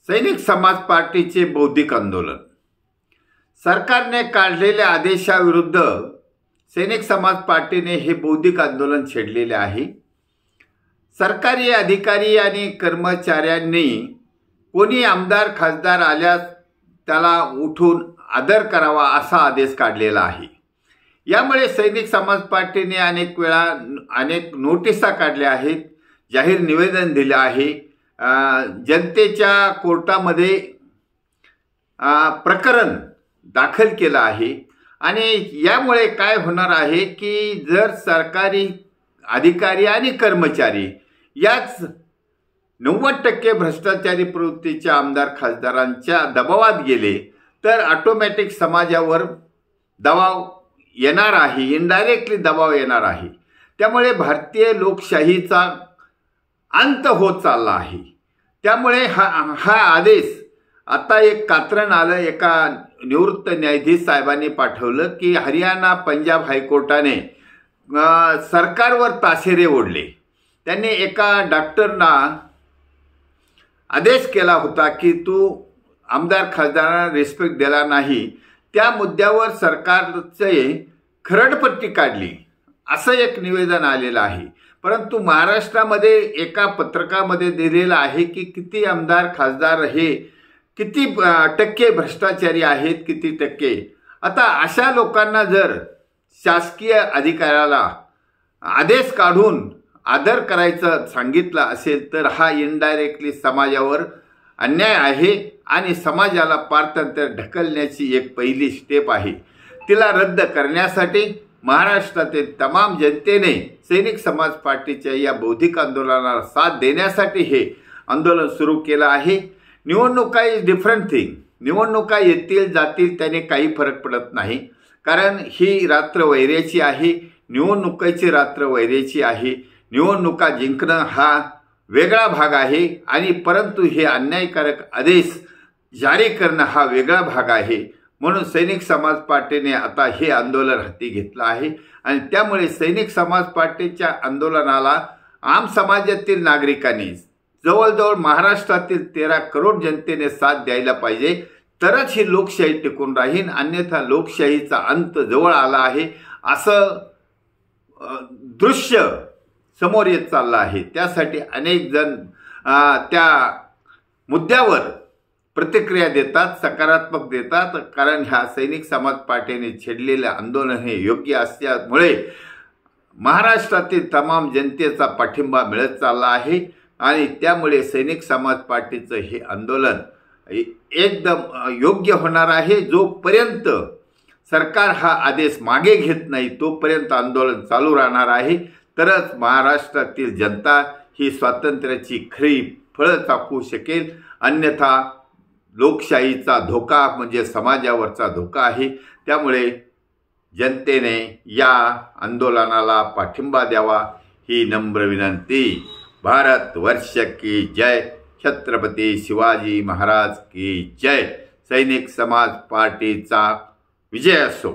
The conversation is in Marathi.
सैनिक समाज पार्टीचे बौद्धिक आंदोलन। सरकारने काढलेल्या आदेशाविरुद्ध सैनिक समाज पार्टीने हे बौद्धिक आंदोलन छेडलेले आहे। सरकारी अधिकारी आणि कर्मचाऱ्यांनी कोणी आमदार खासदार आल्यास त्याला उठून आदर करावा असा आदेश काढलेला आहे। यामुळे सैनिक समाज पार्टीने अनेक नोटिसा काढल्या आहेत, जाहीर निवेदन दिले आहे, जनतेच्या कोर्टामध्ये प्रकरण दाखल केलं आहे। आणि यामुळे काय होणार आहे की जर सरकारी अधिकारी आणि कर्मचारी याच 90% भ्रष्टाचारी प्रवृत्तीच्या आमदार खासदारांच्या दबावात गेले तर ऑटोमॅटिक समाजावर दबाव येणार आहे, इनडायरेक्टली दबाव येणार आहे। त्यामुळे भारतीय लोकशाहीचा अंत होत चालला आहे। त्यामुळे हा आदेश आता एक कात्रण आलं, एका निवृत्त न्यायाधीश साहेबांनी पाठवलं की हरियाणा पंजाब हायकोर्टाने सरकारवर ताशेरे ओढले। त्यांनी एका डॉक्टरना आदेश केला होता की तू आमदार खासदारांना रिस्पेक्ट दिला नाही, त्या मुद्द्यावर सरकारचे खरडपट्टी काढली असं एक निवेदन आलेलं आहे। परंतु महाराष्ट्रामध्ये एका पत्रकामध्ये दिलेलं आहे की किती आमदार खासदार हे किती टक्के भ्रष्टाचारी आहेत, किती टक्के। आता अशा लोकांना जर शासकीय अधिकाऱ्याला आदेश काढून आदर करायचं सांगितलं असेल तर हा इनडायरेक्टली समाजावर अन्याय आहे आणि समाजाला पारतंत्र्य ढकलण्याची एक पहिली स्टेप आहे। तिला रद्द करण्यासाठी महाराष्ट्रातील तमाम जनतेने सैनिक समाज पार्टीच्या या बौद्धिक आंदोलनाला साथ देण्यासाठी हे आंदोलन सुरू केलं आहे। निवडणुका इज डिफरंट थिंग, निवडणुका येतील जातील त्याने काही फरक पडत नाही, कारण ही रात्र वैऱ्याची आहे, निवडणुकीची रात्र वैऱ्याची आहे। निवडणुका जिंकणं हा वेगळा भाग आहे आणि परंतु हे अन्यायकारक आदेश जारी करणं हा वेगळा भाग आहे। म्हणून सैनिक समाज पार्टीने आता हे आंदोलन हाती घेतलं आहे आणि त्यामुळे सैनिक समाज पार्टीच्या आंदोलनाला आम समाजातील नागरिकांनी जवळजवळ महाराष्ट्रातील 13 करोड जनतेने साथ द्यायला पाहिजे, तरच ही लोकशाही टिकून राहील, अन्यथा लोकशाहीचा अंत जवळ आला आहे असं दृश्य समोर येत चाललं आहे। त्यासाठी अनेक जण त्या मुद्द्यावर प्रतिक्रिया देतात, सकारात्मक देतात, कारण ह्या सैनिक समाज पार्टीने छेडलेले आंदोलन हे योग्य असल्यामुळे महाराष्ट्रातील तमाम जनतेचा पाठिंबा मिळत चालला आहे आणि त्यामुळे सैनिक समाज पार्टीचं हे आंदोलन एकदम योग्य होणार आहे। जोपर्यंत सरकार हा आदेश मागे घेत नाही तोपर्यंत आंदोलन चालू राहणार आहे, तरच महाराष्ट्रातील जनता ही स्वातंत्र्याची खरी फळं चाखू शकेल, अन्यथा लोकशाहीचा धोका म्हणजे समाजावरचा धोका आहे। त्यामुळे जनतेने या आंदोलनाला पाठिंबा द्यावा ही नम्र विनंती। भारत वर्ष की जय, छत्रपती शिवाजी महाराज की जय। सैनिक समाज पार्टीचा विजय असो।